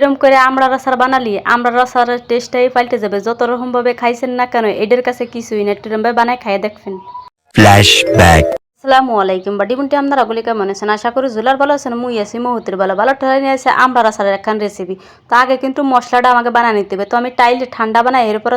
এরকম করে আমড়ার আচার বানালি আমড়ার আচারের টেস্টটাই পাল্টে যাবে। যত রকমভাবে খাইছেন না কেন এদের কাছে কিছুই না, এরকমভাবে বানায় খাইয়ে দেখবেন। ফ্ল্যাশব্যাক। আসসালামু আলাইকুম বাডি বুনটি আপনারা ওগুলি কেমন আছেন? আশা করি জুলার ভালো আছেন, মুই আছি মুহূর্তের ভালো ঠাই নিয়ে আছে আমড়ার আচারের একখান রেসিপি। তো আগে কিন্তু মশলাটা আমাকে বানিয়ে নিতে হবে। তো আমি টাইলে ঠান্ডা বানাই এরপর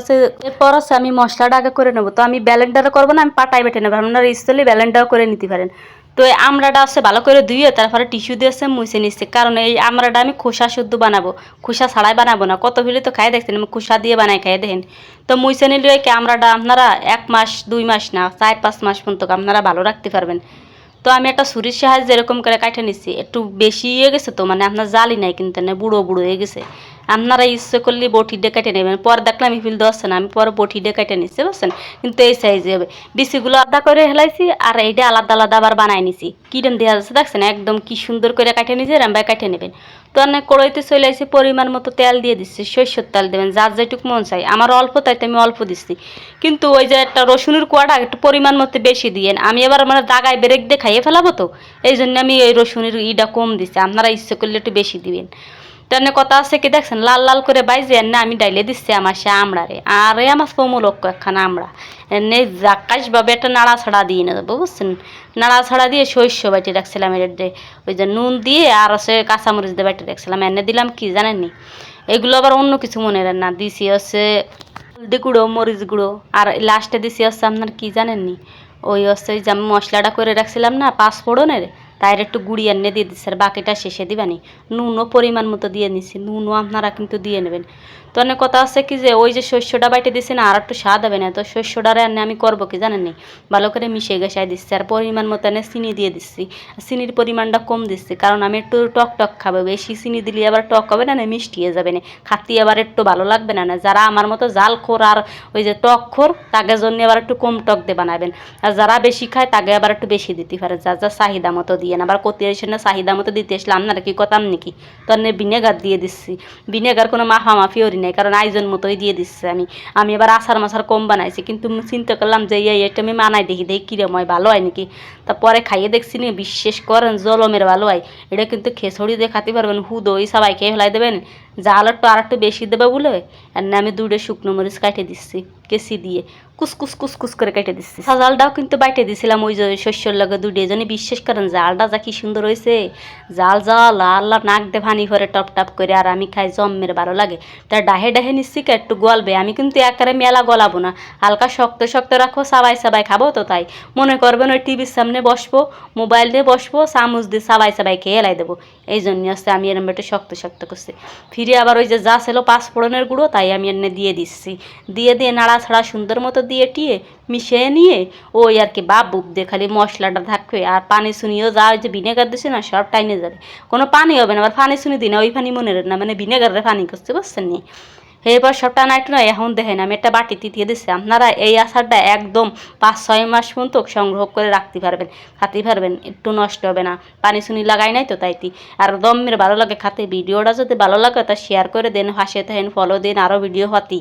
আছে আমি মশলাটা আগে করে নেবো। তো আমি ব্লেন্ডারে করবো না, আমি পাটায় বেটে নেবো, আপনারা ইচ্ছলে ব্লেন্ডার করে নিতে পারেন। তো এই আমড়াটা আছে ভালো করে ধুয়ে তারপরে টিস্যু দিয়ে মুছে নিচ্ছে, কারণ এই আমড়াটা আমি খোসা শুদ্ধ বানাবো, খোসা ছাড়াই বানাবো না। কত ভিলে তো খাই দেখছেন, আমি খোসা দিয়ে বানাই খাই দেখেন। তো মুছে নিলে কি আমড়াটা আপনারা 1 মাস 2 মাস না 4-5 মাস পর্যন্ত আপনারা ভালো রাখতে পারবেন। তো আমি একটা ছুরির সাহায্যে এরকম করে কাটে নিচ্ছি। একটু বেশি হয়ে গেছে তো, মানে আপনার জালি নাই কিন্তু না, বুড়ো হয়ে গেছে। আপনারা ইচ্ছে করলে বটি দিয়ে কেটে নেবেন। পরে দেখলাম আমি ফিল দেওয়া না, আমি পরে বটি দিয়ে কেটে নিচ্ছি বুঝছেন। কিন্তু এই সাইজে হবে। বিচিগুলো আলাদা করে হেলাইছি আর এইটা আলাদা আলাদা আবার বানাই নিছি। কিরম দেওয়া যাচ্ছে দেখছেন, একদম কি সুন্দর করে কাটে নিয়েছি, রামবাই কাটে নেবেন। তো অনেক কড়াইতে চলে আসি, পরিমাণ মতো তেল দিয়ে দিচ্ছি, সরষের তেল দেবেন যার যেটুকু মন চাই। আমার অল্প তাইতে আমি অল্প দিচ্ছি। কিন্তু ওই যে একটা রসুনের কোয়াটা একটু পরিমাণ মতো বেশি দিয়েন, আমি এবার মানে দাগায় ব্রেক দিয়ে খাইয়ে ফেলাবো তো এই জন্য আমি এই রসুনের ইটা কম দিচ্ছি, আপনারা ইচ্ছে করলে একটু বেশি দিবেন। তেনে কথা আছে কি দেখছেন, লাল লাল করে বাইজে না আমি ডাইলে দিচ্ছি আমার সে আমড়ারে, আর এই আমার পমুলক্ষ একখানা আমড়া এনে জাকাশভাবে একটা নাড়াছাড়া দিয়ে নেবো বুঝছেন। নাড়াছাড়া দিয়ে সর্ষ বাটি রাখছিলাম এর ওই যে নুন দিয়ে আর হচ্ছে কাঁচামরিচ দিয়ে বাটি রাখছিলাম। এনে দিলাম কি জানেননি, এগুলো আবার অন্য কিছু মনে না, দিছি হচ্ছে হলদি গুঁড়ো, মরিচ গুঁড়ো, আর লাস্টে দিছি হচ্ছে আপনার কি জানেননি, ওই হচ্ছে যে আমি মশলাটা করে রাখছিলাম না 5 ফোড়নের, তাইর একটু গুঁড়ি এনে দিয়ে দিচ্ছি, আর বাকিটা শেষে দিবানি। নুনও পরিমাণ মতো দিয়ে নিচ্ছি, নুনও আপনারা কিন্তু দিয়ে নেবেন। তো অনেক কথা আছে কি যে ওই যে শস্যটা বাইটে দিচ্ছি না, আর একটু স্বাদ হবে না, তো শস্যটারে এনে আমি করবো কি জানেননি, ভালো করে মিশিয়ে গেসাই দিচ্ছি, আর পরিমাণ মতো এনে চিনি দিয়ে দিচ্ছি। চিনির পরিমাণটা কম দিচ্ছি, কারণ আমি একটু টক টক খাবো, বেশি চিনি দিলে আবার টক হবে না, মিষ্টি হয়ে যাবে না, খাতি আবার একটু ভালো লাগবে না। যারা আমার মতো জাল খোর আর ওই যে টক খোর তাদের জন্য আবার একটু কম টক দিয়ে বানাবেন, আর যারা বেশি খায় তাকে আবার একটু বেশি দিতে পারে, যার যার চাহিদা মতো দিয়ে আবার কতি এসে না চাহিদা মতো দিতে আসলে আপনারা কি কথা নাকি। তো ভিনেগার দিয়ে দিচ্ছি, ভিনেগার কোনো মাফি ওরি নেই, কারণ আয়োজন মতোই দিয়ে দিচ্ছি। আমি এবার আচার মাছার কম বানাইছি, কিন্তু চিন্তা করলাম যে এটা আমি মানাই দেখি কিরম হয়, ভালো হয় নাকি। তারপরে খাইয়ে দেখছি না, বিশ্বাস করেন জলমের ভালো হয়। এটা কিন্তু খেসড়ি দিয়ে খাতে পারবেন, হুদই সবাই খেয়ে ফেলাই দেবেন। জাল আর একটু বেশি দেবে বলে আর না আমি 2টা শুকনো মরিচ কাটে দিচ্ছি কেসি দিয়ে, কুসকুস করে কেটে দিচ্ছি। জালটাও কিন্তু বাইটে দিছিলাম ওই যে শস্যর লগে 2টা, জনে বিশ্বাস করেন জালটা যা কি সুন্দর হয়েছে। জাল আল্লাহ নাক দে ভানি ভরে টপ টপ করে, আর আমি খাই জম্মের ভালো লাগে। তার ডাহে নিচ্ছি একটু গলবে, আমি কিন্তু একেবারে মেলা গলাবো না, হালকা শক্ত রাখো, সাবাই খাবো। তো তাই মনে করবেন ওই টিভির সামনে বসবো, মোবাইল দিয়ে বসবো, চামচ দিয়ে সাবাই খেয়ে এলাই দেবো। এই জন্য আসতে আমি এরম একটু শক্ত করছি। ফিরে আবার ওই যে যা ছিল 5 ফোড়নের গুঁড়ো তাই আমি এনে দিয়ে দিচ্ছি, দিয়ে নাড়াছাড়া সুন্দর মতো দিয়ে টিয়ে মিশিয়ে নিয়ে ওই আর কি বুব দিয়ে খালি মশলাটা থাকবে, আর পানি শুনিয়েও যা ওই যে ভিনেগার দিচ্ছে না সব টাইনে যাবে, কোনো পানি হবে না। আবার পানি শুনি দিই না, ওই পানি মনে না, মানে ভিনেগারে পানি করতে বুঝছেন নি। এবার সবটা না একটু না এখন দেখেন আমি একটা বাটিতে দিয়ে দিচ্ছি। আপনারা এই আচারটা একদম 5-6 মাস পর্যন্ত সংগ্রহ করে রাখতে পারবেন, খাতে পারবেন, একটু নষ্ট হবে না, পানি শুনি লাগাই নাই তো তাইতি। আর দমের ভালো লাগে খাতে। ভিডিওটা যদি ভালো লাগে তা শেয়ার করে দেন, হাসে থাকেন, ফলো দিন, আরও ভিডিও হতি।